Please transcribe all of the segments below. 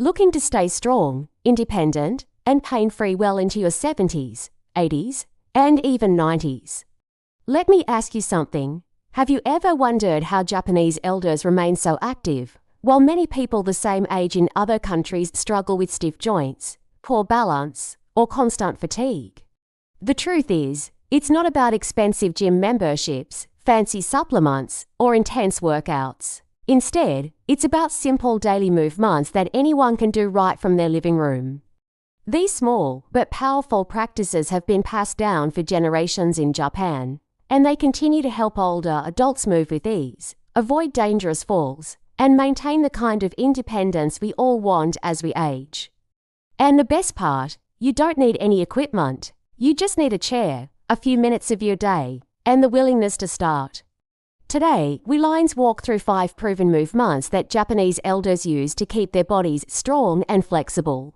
Looking to stay strong, independent, and pain-free well into your 70s, 80s, and even 90s. Let me ask you something. Have you ever wondered how Japanese elders remain so active, while many people the same age in other countries struggle with stiff joints, poor balance, or constant fatigue? The truth is, it's not about expensive gym memberships, fancy supplements, or intense workouts. Instead, it's about simple daily movements that anyone can do right from their living room. These small but powerful practices have been passed down for generations in Japan, and they continue to help older adults move with ease, avoid dangerous falls, and maintain the kind of independence we all want as we age. And the best part, you don't need any equipment. You just need a chair, a few minutes of your day, and the willingness to start. Today, we'll walk through 5 proven movements that Japanese elders use to keep their bodies strong and flexible.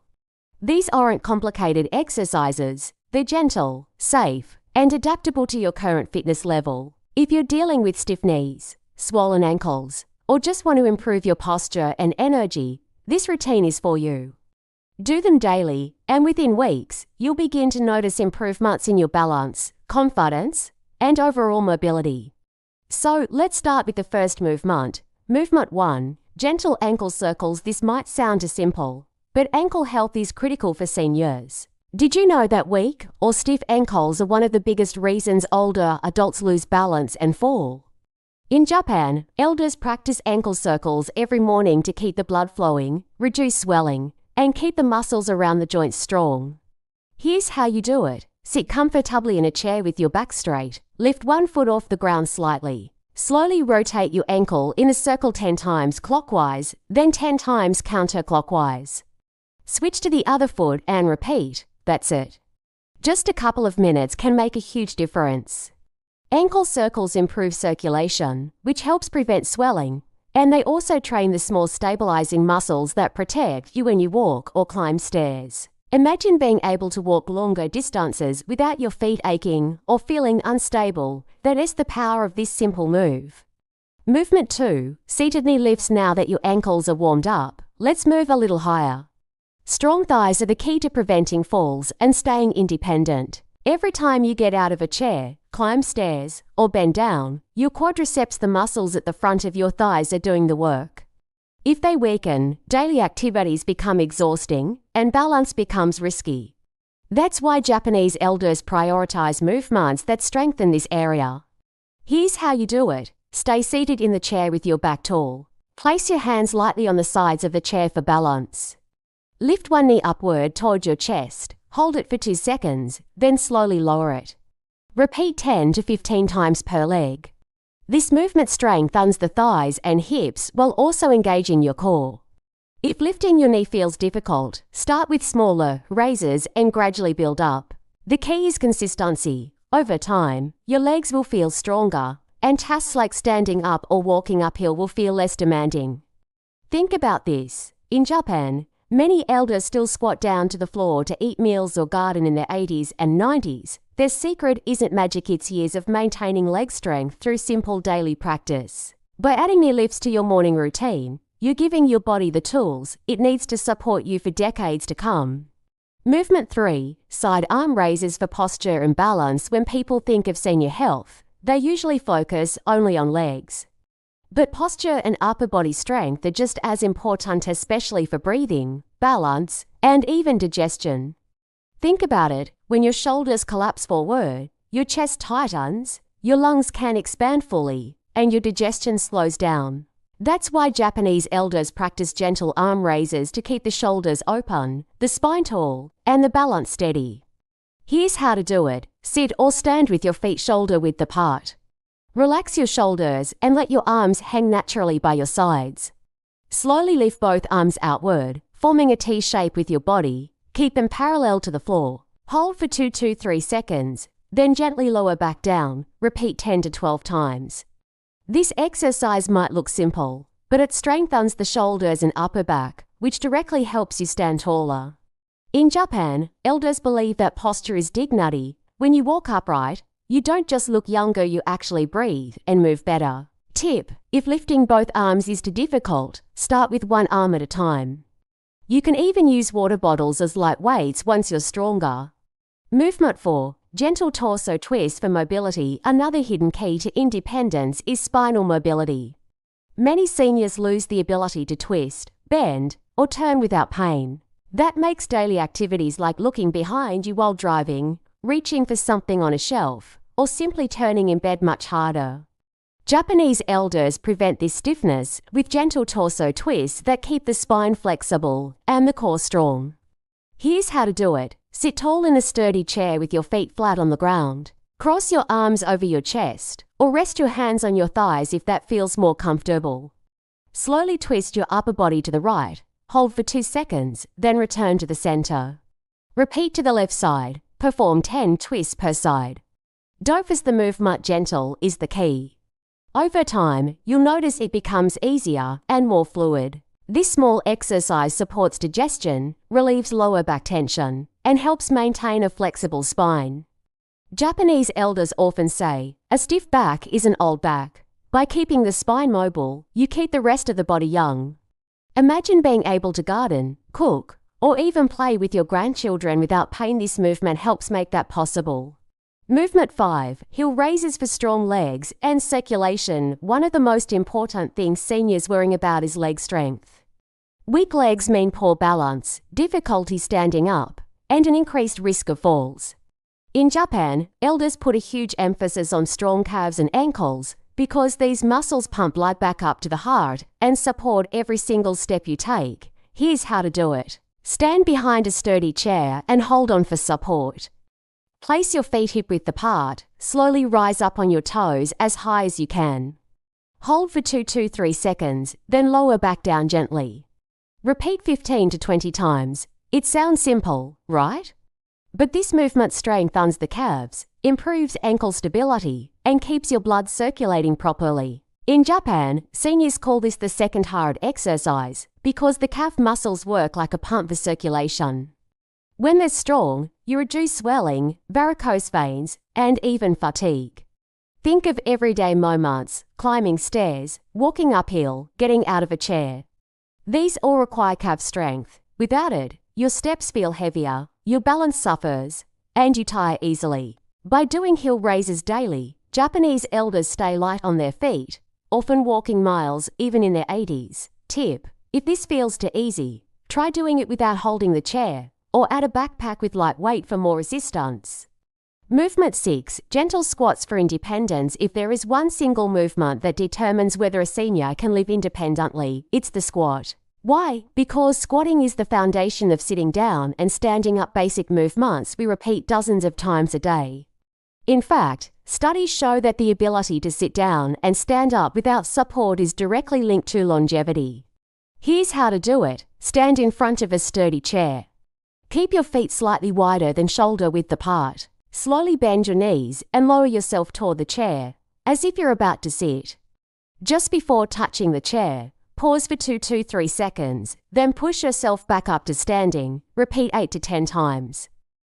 These aren't complicated exercises. They're gentle, safe, and adaptable to your current fitness level. If you're dealing with stiff knees, swollen ankles, or just want to improve your posture and energy, this routine is for you. Do them daily, and within weeks, you'll begin to notice improvements in your balance, confidence, and overall mobility. So, let's start with the first movement. Movement 1, gentle ankle circles. This might sound simple, but ankle health is critical for seniors. Did you know that weak or stiff ankles are one of the biggest reasons older adults lose balance and fall? In Japan, elders practice ankle circles every morning to keep the blood flowing, reduce swelling, and keep the muscles around the joints strong. Here's how you do it. Sit comfortably in a chair with your back straight. Lift one foot off the ground slightly. Slowly rotate your ankle in a circle 10 times clockwise, then 10 times counterclockwise. Switch to the other foot and repeat. That's it. Just a couple of minutes can make a huge difference. Ankle circles improve circulation, which helps prevent swelling, and they also train the small stabilizing muscles that protect you when you walk or climb stairs. Imagine being able to walk longer distances without your feet aching or feeling unstable. That is the power of this simple move. Movement 2, seated knee lifts. Now that your ankles are warmed up, let's move a little higher. Strong thighs are the key to preventing falls and staying independent. Every time you get out of a chair, climb stairs, or bend down, your quadriceps, the muscles at the front of your thighs, are doing the work. If they weaken, daily activities become exhausting and balance becomes risky. That's why Japanese elders prioritize movements that strengthen this area. Here's how you do it. Stay seated in the chair with your back tall. Place your hands lightly on the sides of the chair for balance. Lift one knee upward toward your chest. Hold it for 2 seconds, then slowly lower it. Repeat 10 to 15 times per leg. This movement strengthens the thighs and hips while also engaging your core. If lifting your knee feels difficult, start with smaller raises and gradually build up. The key is consistency. Over time, your legs will feel stronger, and tasks like standing up or walking uphill will feel less demanding. Think about this. In Japan, many elders still squat down to the floor to eat meals or garden in their 80s and 90s. Their secret isn't magic, it's years of maintaining leg strength through simple daily practice. By adding knee lifts to your morning routine, you're giving your body the tools it needs to support you for decades to come. Movement 3, side arm raises. For posture and balance. When people think of senior health, they usually focus only on legs. But posture and upper body strength are just as important, especially for breathing, balance, and even digestion. Think about it. When your shoulders collapse forward, your chest tightens, your lungs can't expand fully, and your digestion slows down. That's why Japanese elders practice gentle arm raises to keep the shoulders open, the spine tall, and the balance steady. Here's how to do it. Sit or stand with your feet shoulder-width apart. Relax your shoulders and let your arms hang naturally by your sides. Slowly lift both arms outward, forming a T shape with your body. Keep them parallel to the floor. Hold for 2 to 3 seconds, then gently lower back down. Repeat 10 to 12 times. This exercise might look simple, but it strengthens the shoulders and upper back, which directly helps you stand taller. In Japan, elders believe that posture is dignity. When you walk upright, you don't just look younger, you actually breathe and move better. Tip: if lifting both arms is too difficult, start with one arm at a time. You can even use water bottles as light weights once you're stronger. Movement 4. Gentle torso twist for mobility. Another hidden key to independence is spinal mobility. Many seniors lose the ability to twist, bend, or turn without pain. That makes daily activities like looking behind you while driving, reaching for something on a shelf, or simply turning in bed much harder. Japanese elders prevent this stiffness with gentle torso twists that keep the spine flexible and the core strong. Here's how to do it. Sit tall in a sturdy chair with your feet flat on the ground. Cross your arms over your chest, or rest your hands on your thighs if that feels more comfortable. Slowly twist your upper body to the right. Hold for 2 seconds, then return to the center. Repeat to the left side. Perform 10 twists per side. Don't force the movement. Gentle is the key. Over time, you'll notice it becomes easier and more fluid. This small exercise supports digestion, relieves lower back tension, and helps maintain a flexible spine. Japanese elders often say, a stiff back is an old back. By keeping the spine mobile, you keep the rest of the body young. Imagine being able to garden, cook, or even play with your grandchildren without pain. This movement helps make that possible. Movement 5. Heel raises for strong legs and circulation. One of the most important things seniors worrying about is leg strength. Weak legs mean poor balance, difficulty standing up, and an increased risk of falls. In Japan, elders put a huge emphasis on strong calves and ankles because these muscles pump blood back up to the heart and support every single step you take. Here's how to do it. Stand behind a sturdy chair and hold on for support. Place your feet hip-width apart. Slowly rise up on your toes as high as you can. Hold for 2 to 3 seconds, then lower back down gently. Repeat 15 to 20 times. It sounds simple, right? But this movement strengthens the calves, improves ankle stability, and keeps your blood circulating properly. In Japan, seniors call this the second heart exercise because the calf muscles work like a pump for circulation. When they're strong, you reduce swelling, varicose veins, and even fatigue. Think of everyday moments, climbing stairs, walking uphill, getting out of a chair. These all require calf strength. Without it, your steps feel heavier, your balance suffers, and you tire easily. By doing heel raises daily, Japanese elders stay light on their feet, often walking miles even in their 80s. Tip: if this feels too easy, try doing it without holding the chair, or add a backpack with light weight for more resistance. Movement 6. Gentle squats for independence. If there is one single movement that determines whether a senior can live independently, it's the squat. Why? Because squatting is the foundation of sitting down and standing up. Basic movements we repeat dozens of times a day. In fact, studies show that the ability to sit down and stand up without support is directly linked to longevity. Here's how to do it. Stand in front of a sturdy chair. Keep your feet slightly wider than shoulder width apart. Slowly bend your knees and lower yourself toward the chair, as if you're about to sit. Just before touching the chair, pause for 2 to 3 seconds, then push yourself back up to standing. Repeat 8 to 10 times.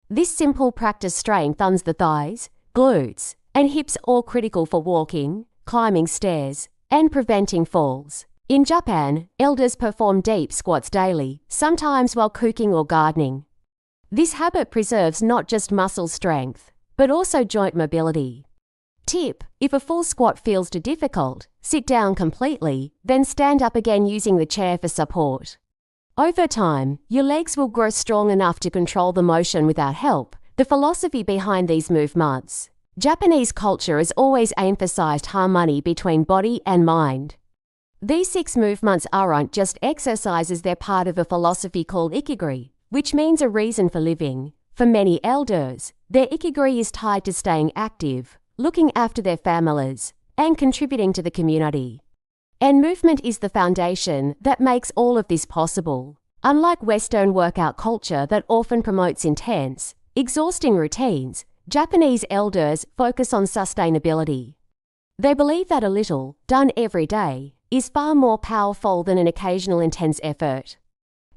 This simple practice strengthens the thighs, glutes, and hips, all critical for walking, climbing stairs, and preventing falls. In Japan, elders perform deep squats daily, sometimes while cooking or gardening. This habit preserves not just muscle strength, but also joint mobility. Tip: if a full squat feels too difficult, sit down completely, then stand up again using the chair for support. Over time, your legs will grow strong enough to control the motion without help. The philosophy behind these movements. Japanese culture has always emphasized harmony between body and mind. These 6 movements aren't just exercises, they're part of a philosophy called ikigai, which means a reason for living. For many elders, their ikigai is tied to staying active, looking after their families, and contributing to the community. And movement is the foundation that makes all of this possible. Unlike Western workout culture that often promotes intense, exhausting routines, Japanese elders focus on sustainability. They believe that a little, done every day, is far more powerful than an occasional intense effort.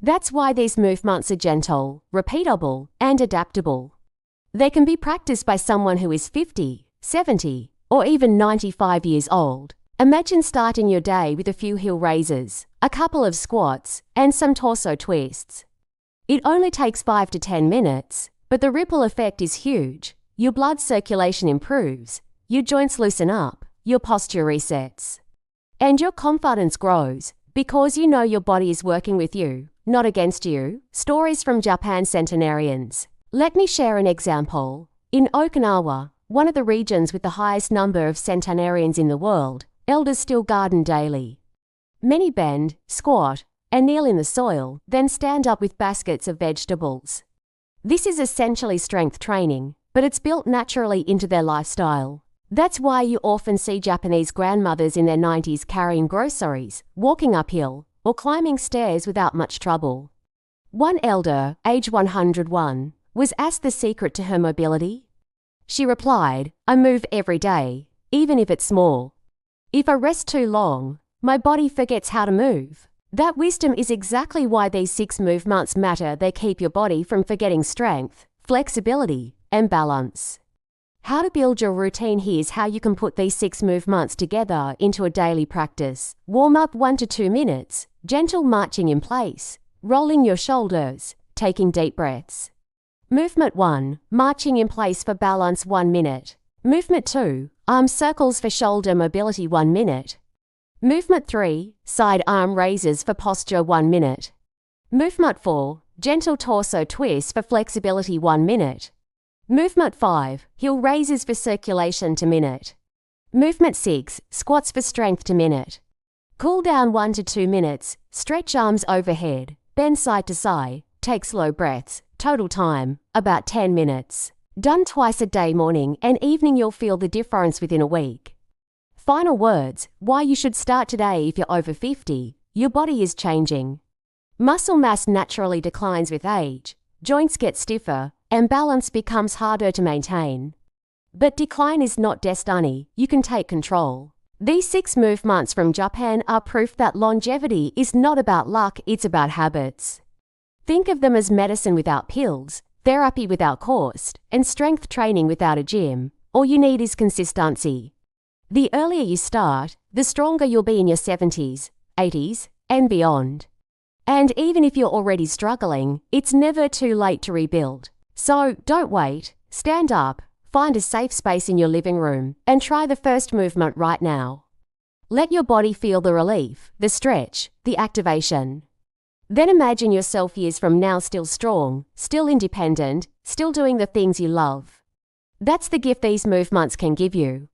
That's why these movements are gentle, repeatable, and adaptable. They can be practiced by someone who is 50, 70, or even 95 years old. Imagine starting your day with a few heel raises, a couple of squats, and some torso twists. It only takes 5 to 10 minutes, but the ripple effect is huge. Your blood circulation improves, your joints loosen up, your posture resets. And your confidence grows because you know your body is working with you, not against you. Stories from Japan centenarians. Let me share an example. In Okinawa, one of the regions with the highest number of centenarians in the world, elders still garden daily. Many bend, squat, and kneel in the soil, then stand up with baskets of vegetables. This is essentially strength training, but it's built naturally into their lifestyle. That's why you often see Japanese grandmothers in their 90s carrying groceries, walking uphill, or climbing stairs without much trouble. One elder, age 101, was asked the secret to her mobility. She replied, "I move every day, even if it's small. If I rest too long, my body forgets how to move." That wisdom is exactly why these 6 movements matter. They keep your body from forgetting strength, flexibility, and balance. How to build your routine. Here's how you can put these 6 movements together into a daily practice. Warm up 1 to 2 minutes, gentle marching in place, rolling your shoulders, taking deep breaths. Movement 1, marching in place for balance 1 minute. Movement 2, arm circles for shoulder mobility 1 minute. Movement 3, side arm raises for posture 1 minute. Movement 4, gentle torso twist for flexibility 1 minute. Movement 5, heel raises for circulation to minute. Movement 6, squats for strength to minute. Cool down 1 to 2 minutes, stretch arms overhead, bend side to side, take slow breaths. Total time, about 10 minutes. Done twice a day, morning and evening. You'll feel the difference within a week. Final words, why you should start today. If you're over 50, your body is changing. Muscle mass naturally declines with age, joints get stiffer, and balance becomes harder to maintain. But decline is not destiny. You can take control. These 6 movements from Japan are proof that longevity is not about luck, it's about habits. Think of them as medicine without pills, therapy without cost, and strength training without a gym. All you need is consistency. The earlier you start, the stronger you'll be in your 70s, 80s, and beyond. And even if you're already struggling, it's never too late to rebuild. So don't wait, stand up, find a safe space in your living room, and try the first movement right now. Let your body feel the relief, the stretch, the activation. Then imagine yourself years from now still strong, still independent, still doing the things you love. That's the gift these movements can give you.